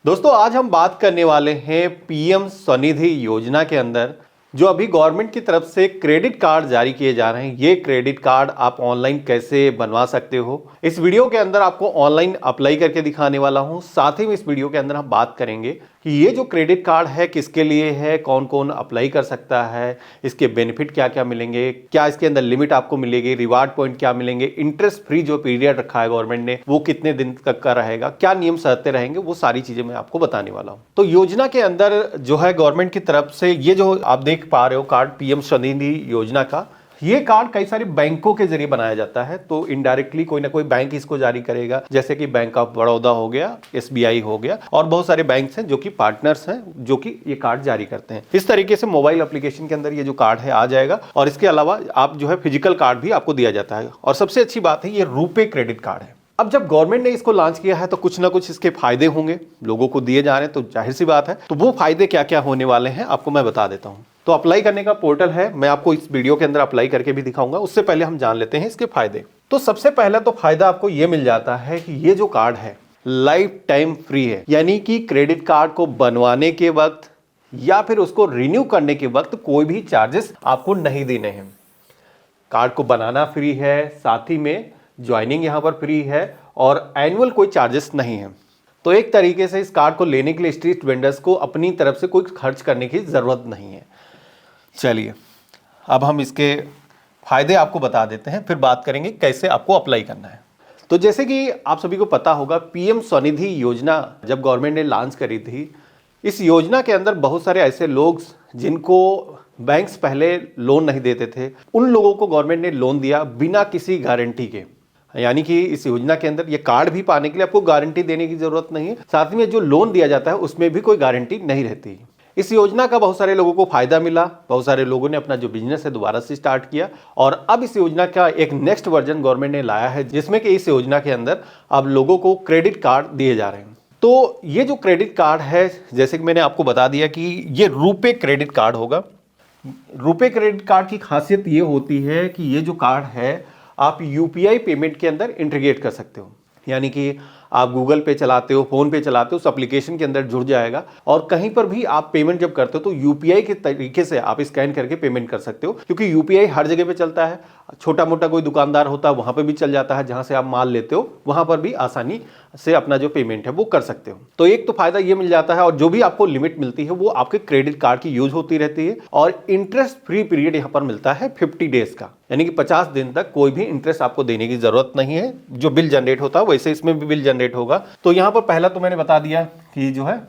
दोस्तों आज हम बात करने वाले हैं पीएम स्वनिधि योजना के अंदर जो अभी गवर्नमेंट की तरफ से क्रेडिट कार्ड जारी किए जा रहे हैं। ये क्रेडिट कार्ड आप ऑनलाइन कैसे बनवा सकते हो, इस वीडियो के अंदर आपको ऑनलाइन अप्लाई करके दिखाने वाला हूं। साथ ही में इस वीडियो के अंदर हम बात करेंगे कि ये जो क्रेडिट कार्ड है किसके लिए है, कौन कौन अप्लाई कर सकता है, इसके बेनिफिट क्या क्या मिलेंगे, क्या इसके अंदर लिमिट आपको मिलेगी, रिवार्ड पॉइंट क्या मिलेंगे, इंटरेस्ट फ्री जो पीरियड रखा है गवर्नमेंट ने वो कितने दिन तक का रहेगा, क्या नियम शर्तें रहेंगे, वो सारी चीजें मैं आपको बताने वाला हूं। तो योजना के अंदर जो है गवर्नमेंट की तरफ से ये जो आप देख पा रहे हो कार्ड पीएम स्वनिधि योजना का, ये कार्ड कई सारे बैंकों के जरिए बनाया जाता है। तो इनडायरेक्टली कोई ना कोई बैंक इसको जारी करेगा, जैसे कि बैंक ऑफ बड़ौदा हो गया, एसबीआई हो गया और बहुत सारे बैंक्स हैं जो कि पार्टनर्स हैं जो कि ये कार्ड जारी करते हैं। इस तरीके से मोबाइल एप्लीकेशन के अंदर ये जो कार्ड है आ जाएगा और इसके अलावा आप जो है फिजिकल कार्ड भी आपको दिया जाता है। और सबसे अच्छी बात है ये रुपे क्रेडिट कार्ड है। अब जब गवर्नमेंट ने इसको लॉन्च किया है तो कुछ ना कुछ इसके फायदे होंगे, लोगों को दिए जा रहे हैं, तो जाहिर सी बात है तो वो फायदे क्या क्या होने वाले हैं आपको मैं बता देता हूं। तो अप्लाई करने का पोर्टल है, मैं आपको इस वीडियो के अंदर अप्लाई करके भी दिखाऊंगा। उससे पहले हम जान लेते हैं इसके फायदे। तो सबसे पहला तो फायदा आपको यह मिल जाता है कि ये जो कार्ड है लाइफ टाइम फ्री है, यानी कि क्रेडिट कार्ड को बनवाने के वक्त या फिर उसको रिन्यू करने के वक्त कोई भी चार्जेस आपको नहीं देने हैं। कार्ड को बनाना फ्री है, साथ ही में ज्वाइनिंग यहां पर फ्री है और एनुअल कोई चार्जेस नहीं है। तो एक तरीके से इस कार्ड को लेने के लिए स्ट्रीट वेंडर्स को अपनी तरफ से कोई खर्च करने की जरूरत नहीं है। चलिए अब हम इसके फायदे आपको बता देते हैं, फिर बात करेंगे कैसे आपको अप्लाई करना है। तो जैसे कि आप सभी को पता होगा पीएम स्वनिधि योजना जब गवर्नमेंट ने लॉन्च करी थी, इस योजना के अंदर बहुत सारे ऐसे लोग जिनको बैंक्स पहले लोन नहीं देते थे, उन लोगों को गवर्नमेंट ने लोन दिया बिना किसी गारंटी के। यानी कि इस योजना के अंदर ये कार्ड भी पाने के लिए आपको गारंटी देने की जरूरत नहीं है, साथ में जो लोन दिया जाता है उसमें भी कोई गारंटी नहीं रहती। इस योजना का बहुत सारे लोगों को फायदा मिला, बहुत सारे लोगों ने अपना जो बिजनेस है दोबारा से स्टार्ट किया और अब इस योजना का एक नेक्स्ट वर्जन गवर्नमेंट ने लाया है जिसमें कि इस योजना के अंदर अब लोगों को क्रेडिट कार्ड दिए जा रहे हैं। तो ये जो क्रेडिट कार्ड है, जैसे कि मैंने आपको बता दिया कि ये रुपे क्रेडिट कार्ड होगा। रुपे क्रेडिट कार्ड की खासियत ये होती है कि ये जो कार्ड है आप यूपीआई पेमेंट के अंदर इंटीग्रेट कर सकते हो, यानी कि आप गूगल पे चलाते हो, फोन पे चलाते हो, उस एप्लीकेशन के अंदर जुड़ जाएगा और कहीं पर भी आप पेमेंट जब करते हो तो यूपीआई के तरीके से आप स्कैन करके पेमेंट कर सकते हो, क्योंकि यूपीआई हर जगह पे चलता है। छोटा मोटा कोई दुकानदार होता है वहां पे भी चल जाता है, जहां से आप माल लेते हो वहां पर भी आसानी से अपना जो पेमेंट है वो कर सकते हो। तो एक तो फायदा ये मिल जाता है और जो भी आपको लिमिट मिलती है वो आपके क्रेडिट कार्ड की यूज होती रहती है और इंटरेस्ट फ्री पीरियड यहां पर मिलता है 50 डेज का, यानी कि 50 दिन तक कोई भी इंटरेस्ट आपको देने की जरूरत नहीं है। जो बिल जनरेट होता है वैसे इसमें भी बिल जनरेट होगा। तो यहां पर पहला तो मैंने बता दिया कि जो है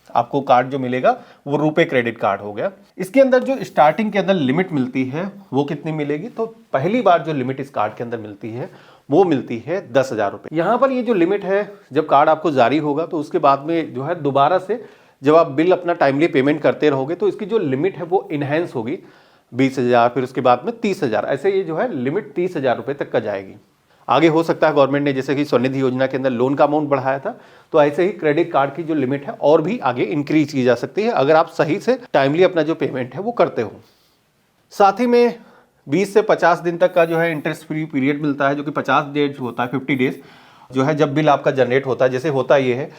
आपको कार्ड जो मिलेगा वो रुपे क्रेडिट कार्ड हो गया। इसके अंदर जो स्टार्टिंग के अंदर लिमिट मिलती है वो कितनी मिलेगी, तो पहली बार जो लिमिट इस कार्ड के अंदर मिलती है वो मिलती है 10,000 रुपए। यहां पर ये जो लिमिट है जब कार्ड आपको जारी होगा तो उसके बाद में जो है दोबारा से जब आप बिल अपना टाइमली पेमेंट करते रहोगे तो इसकी जो लिमिट है वो इनहेंस होगी 20,000, फिर उसके बाद में 30,000, ऐसे ये जो है लिमिट 30,000 रुपए तक का जाएगी। आगे हो सकता है गवर्नमेंट ने जैसे कि स्वनिधि योजना के अंदर लोन का अमाउंट बढ़ाया था, तो ऐसे ही क्रेडिट कार्ड की जो लिमिट है और भी आगे इंक्रीज की जा सकती है अगर आप सही से टाइमली अपना जो पेमेंट है वो करते हो। साथ ही में 20 से 50 दिन तक का जो है इंटरेस्ट फ्री पीरियड मिलता है, जो कि 50 डेज होता है, 50 डेज जो है जब बिल आपका जनरेट होता है। जैसे होता ये है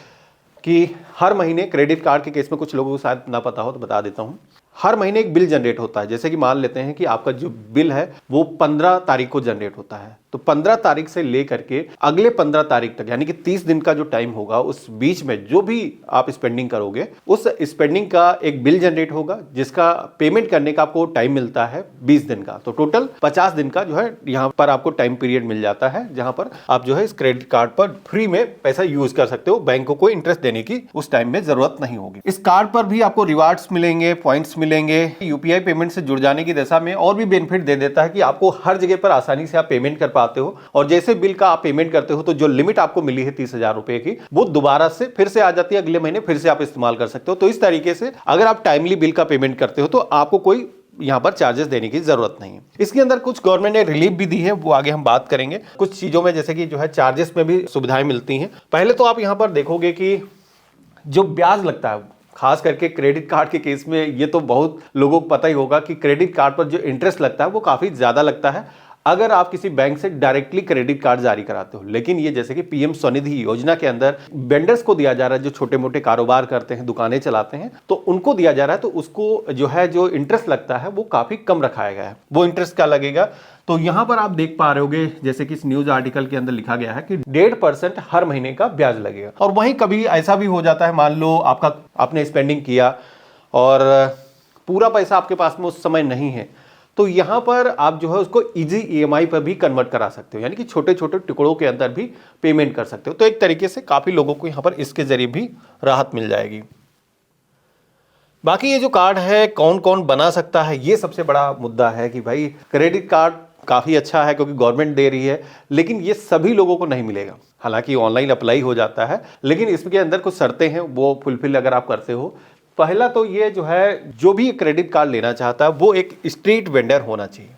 कि हर महीने क्रेडिट कार्ड के केस में कुछ लोगों को शायद ना पता हो तो बता देता हूं, हर महीने एक बिल जनरेट होता है। जैसे कि मान लेते हैं कि आपका जो बिल है वो 15 तारीख को जनरेट होता है, तो 15 तारीख से लेकर के अगले 15 तारीख तक यानी कि 30 दिन का जो टाइम होगा उस बीच में जो भी आप स्पेंडिंग करोगे उस स्पेंडिंग का एक बिल जनरेट होगा जिसका पेमेंट करने का आपको टाइम मिलता है 20 दिन का। तो टोटल 50 दिन का जो है यहाँ पर आपको टाइम पीरियड मिल जाता है जहां पर आप जो है इस क्रेडिट कार्ड पर फ्री में पैसा यूज कर सकते हो, बैंक को कोई इंटरेस्ट देने की उस टाइम में जरूरत नहीं होगी। इस कार्ड पर भी आपको रिवार्ड्स मिलेंगे, पॉइंट्स मिलेंगे। यूपीआई पेमेंट से जुड़ जाने की दशा में और भी बेनिफिट दे देता है कि आपको हर जगह पर आसानी से आप पेमेंट कर पाते हो और जैसे बिल का आप पेमेंट करते हो तो जो लिमिट आपको मिली है 30,000 रुपए की वो दोबारा से फिर से आ जाती है, अगले महीने फिर से आप इस्तेमाल कर सकते हो। तो इस तरीके से अगर आप टाइमली बिल का पेमेंट करते हो तो आपको कोई यहां पर चार्जेस देने की जरूरत नहीं है। इसके अंदर कुछ गवर्नमेंट ने रिलीफ भी दी है, वो आगे हम बात करेंगे। कुछ चीजों में जैसे कि जो है चार्जेस में भी सुविधाएं मिलती हैं। पहले तो आप यहां पर देखोगे कि जो ब्याज लगता है, खास करके क्रेडिट कार्ड के केस में ये तो बहुत लोगों को पता ही होगा कि क्रेडिट कार्ड पर जो इंटरेस्ट लगता है वो काफी ज्यादा लगता है। अगर आप किसी बैंक से डायरेक्टली क्रेडिट कार्ड जारी कराते हो। लेकिन ये जैसे कि पीएम स्वनिधि योजना के अंदर वेंडर्स को दिया जा रहा है, जो छोटे मोटे कारोबार करते हैं, दुकानें चलाते हैं, तो उनको दिया जा रहा है, तो उसको जो है जो इंटरेस्ट लगता है वो काफी कम रखाया गया है। वो इंटरेस्ट क्या लगेगा, तो यहां पर आप देख पा रहे होगे जैसे कि इस न्यूज आर्टिकल के अंदर लिखा गया है कि 1.5% हर महीने का ब्याज लगेगा। और वहीं कभी ऐसा भी हो जाता है, मान लो आपने स्पेंडिंग किया और पूरा पैसा आपके पास में उस समय नहीं है, तो यहां पर आप जो है उसको इजी ईएमआई पर भी कन्वर्ट करा सकते हो, यानी कि छोटे छोटे टुकड़ों के अंदर भी पेमेंट कर सकते हो। तो एक तरीके से काफी लोगों को यहां पर इसके जरिए भी राहत मिल जाएगी। बाकी ये जो कार्ड है कौन कौन बना सकता है, ये सबसे बड़ा मुद्दा है कि भाई क्रेडिट कार्ड काफ़ी अच्छा है क्योंकि गवर्नमेंट दे रही है, लेकिन ये सभी लोगों को नहीं मिलेगा। हालांकि ऑनलाइन अप्लाई हो जाता है, लेकिन इसके अंदर कुछ शर्तें हैं, वो फुलफिल अगर आप करते हो। पहला तो ये जो है, जो भी क्रेडिट कार्ड लेना चाहता है वो एक स्ट्रीट वेंडर होना चाहिए।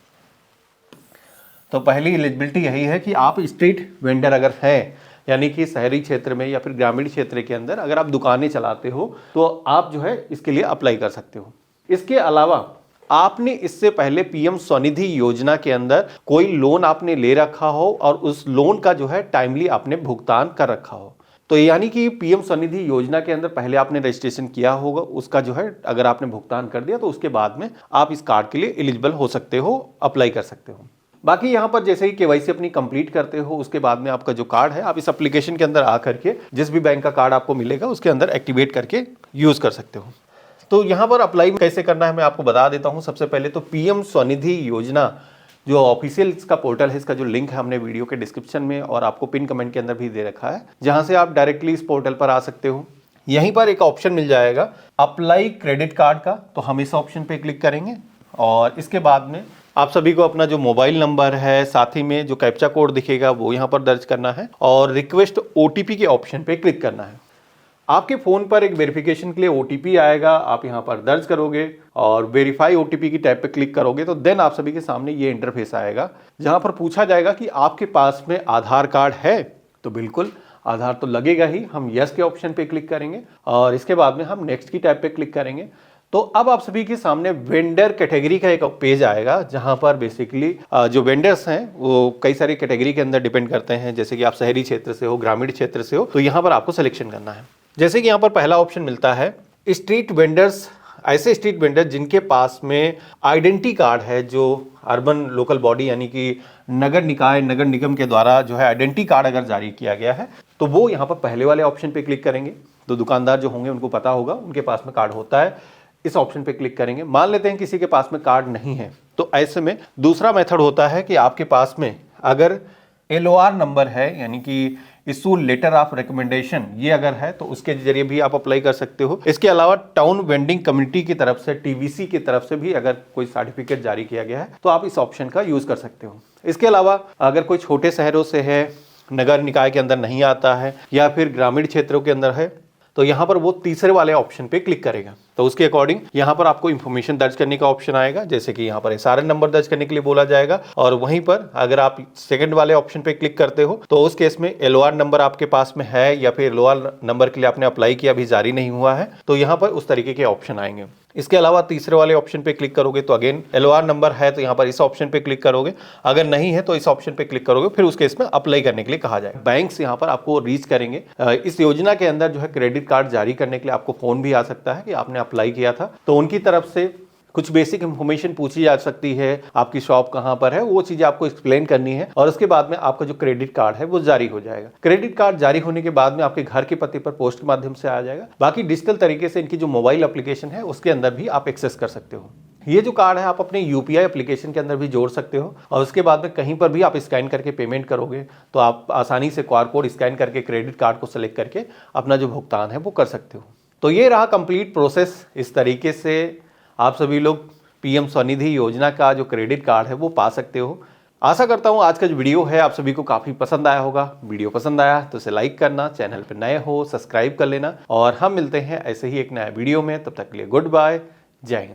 तो पहली एलिजिबिलिटी यही है कि आप स्ट्रीट वेंडर अगर हैं, यानी कि शहरी क्षेत्र में या फिर ग्रामीण क्षेत्र के अंदर अगर आप दुकानें चलाते हो, तो आप जो है इसके लिए अप्लाई कर सकते हो। इसके अलावा आपने इससे पहले पीएम स्वनिधि योजना के अंदर कोई लोन आपने ले रखा हो और उस लोन का जो है टाइमली आपने भुगतान कर रखा हो। तो यानी कि पीएम स्वनिधि योजना के अंदर पहले आपने रजिस्ट्रेशन किया होगा, उसका जो है अगर आपने भुगतान कर दिया तो उसके बाद में आप इस कार्ड के लिए एलिजिबल हो सकते हो, अप्लाई कर सकते हो। बाकी यहाँ पर जैसे ही केवाईसी अपनी कंप्लीट करते हो, उसके बाद में आपका जो कार्ड है आप इस एप्लीकेशन के अंदर आकर के जिस भी बैंक का कार्ड आपको मिलेगा उसके अंदर एक्टिवेट करके यूज कर सकते हो। तो यहाँ पर अप्लाई कैसे करना है मैं आपको बता देता हूँ। सबसे पहले तो पीएम स्वनिधि योजना जो ऑफिशियल इसका पोर्टल है, इसका जो लिंक है हमने वीडियो के डिस्क्रिप्शन में और आपको पिन कमेंट के अंदर भी दे रखा है, जहां से आप डायरेक्टली इस पोर्टल पर आ सकते हो। यहीं पर एक ऑप्शन मिल जाएगा अप्लाई क्रेडिट कार्ड का, तो हम इस ऑप्शन पे क्लिक करेंगे और इसके बाद में आप सभी को अपना जो मोबाइल नंबर है, साथ ही में जो कैप्चा कोड दिखेगा वो यहाँ पर दर्ज करना है और रिक्वेस्ट ओटीपी के ऑप्शन पे क्लिक करना है। आपके फ़ोन पर एक वेरिफिकेशन के लिए ओटीपी आएगा, आप यहाँ पर दर्ज करोगे और वेरीफाई ओटीपी की टैब पे क्लिक करोगे तो देन आप सभी के सामने ये इंटरफेस आएगा, जहाँ पर पूछा जाएगा कि आपके पास में आधार कार्ड है। तो बिल्कुल आधार तो लगेगा ही, हम यस के ऑप्शन पे क्लिक करेंगे और इसके बाद में हम नेक्स्ट की टैब पे क्लिक करेंगे। तो अब आप सभी के सामने वेंडर कैटेगरी का एक पेज आएगा, जहां पर बेसिकली जो वेंडर्स हैं वो कई सारी कैटेगरी के अंदर डिपेंड करते हैं, जैसे कि आप शहरी क्षेत्र से हो, ग्रामीण क्षेत्र से हो, तो यहाँ पर आपको सिलेक्शन करना है। जैसे कि यहाँ पर पहला ऑप्शन मिलता है स्ट्रीट वेंडर्स, ऐसे स्ट्रीट वेंडर जिनके पास में आइडेंटिटी कार्ड है, जो अर्बन लोकल बॉडी यानी कि नगर निकाय, नगर निगम के द्वारा जो है आइडेंटिटी कार्ड अगर जारी किया गया है, तो वो यहाँ पर पहले वाले ऑप्शन पे क्लिक करेंगे। तो दुकानदार जो होंगे उनको पता होगा, उनके पास में कार्ड होता है, इस ऑप्शन पे क्लिक करेंगे। मान लेते हैं किसी के पास में कार्ड नहीं है, तो ऐसे में दूसरा मेथड होता है कि आपके पास में अगर LOR नंबर है, यानी कि इशू लेटर ऑफ रिकमेंडेशन, ये अगर है तो उसके जरिए भी आप अप्लाई कर सकते हो। इसके अलावा टाउन वेंडिंग कम्युनिटी की तरफ से, TVC की तरफ से भी अगर कोई सर्टिफिकेट जारी किया गया है तो आप इस ऑप्शन का यूज कर सकते हो। इसके अलावा अगर कोई छोटे शहरों से है, नगर निकाय के अंदर नहीं आता है या फिर ग्रामीण क्षेत्रों के अंदर है, तो यहाँ पर वो तीसरे वाले ऑप्शन पे क्लिक करेगा। तो उसके अकॉर्डिंग यहाँ पर आपको इन्फॉर्मेशन दर्ज करने का ऑप्शन आएगा, जैसे कि यहाँ पर SRN नंबर दर्ज करने के लिए बोला जाएगा। और वहीं पर अगर आप सेकंड वाले ऑप्शन पे क्लिक करते हो तो उस केस में LOR नंबर आपके पास में है या फिर LOR नंबर के लिए आपने अप्लाई किया, अभी जारी नहीं हुआ है, तो यहाँ पर उस तरीके के ऑप्शन आएंगे। इसके अलावा तीसरे वाले ऑप्शन पे क्लिक करोगे तो अगेन LOR नंबर है तो यहाँ पर इस ऑप्शन पे क्लिक करोगे, अगर नहीं है तो इस ऑप्शन पे क्लिक करोगे, फिर उस केस में अप्लाई करने के लिए कहा जाएगा। बैंक्स यहाँ पर आपको रीच करेंगे। इस योजना के अंदर जो है क्रेडिट कार्ड जारी करने के लिए आपको फोन भी आ सकता है कि आपने अप्लाई किया था, तो उनकी तरफ से कुछ बेसिक इंफॉर्मेशन पूछी जा सकती है, आपकी शॉप कहां पर है, वो चीजें आपको एक्सप्लेन करनी है और उसके बाद में आपका जो क्रेडिट कार्ड है वो जारी हो जाएगा। क्रेडिट कार्ड जारी होने के बाद में आपके घर के पते पर पोस्ट के माध्यम से आ जाएगा। बाकी डिजिटल तरीके से इनकी जो मोबाइल एप्लीकेशन है उसके अंदर भी आप एक्सेस कर सकते हो। ये जो कार्ड है आप अपने UPI एप्लीकेशन के अंदर भी जोड़ सकते हो और उसके बाद में कहीं पर भी आप स्कैन करके पेमेंट करोगे तो आप आसानी से QR कोड स्कैन करके क्रेडिट कार्ड को सेलेक्ट करके अपना जो भुगतान है वो कर सकते हो। तो ये रहा कंप्लीट प्रोसेस। इस तरीके से आप सभी लोग पीएम स्वनिधि योजना का जो क्रेडिट कार्ड है वो पा सकते हो। आशा करता हूँ आज का जो वीडियो है आप सभी को काफ़ी पसंद आया होगा। वीडियो पसंद आया तो इसे लाइक करना, चैनल पर नए हो सब्सक्राइब कर लेना और हम मिलते हैं ऐसे ही एक नया वीडियो में। तब तक के लिए गुड बाय, जय हिंद।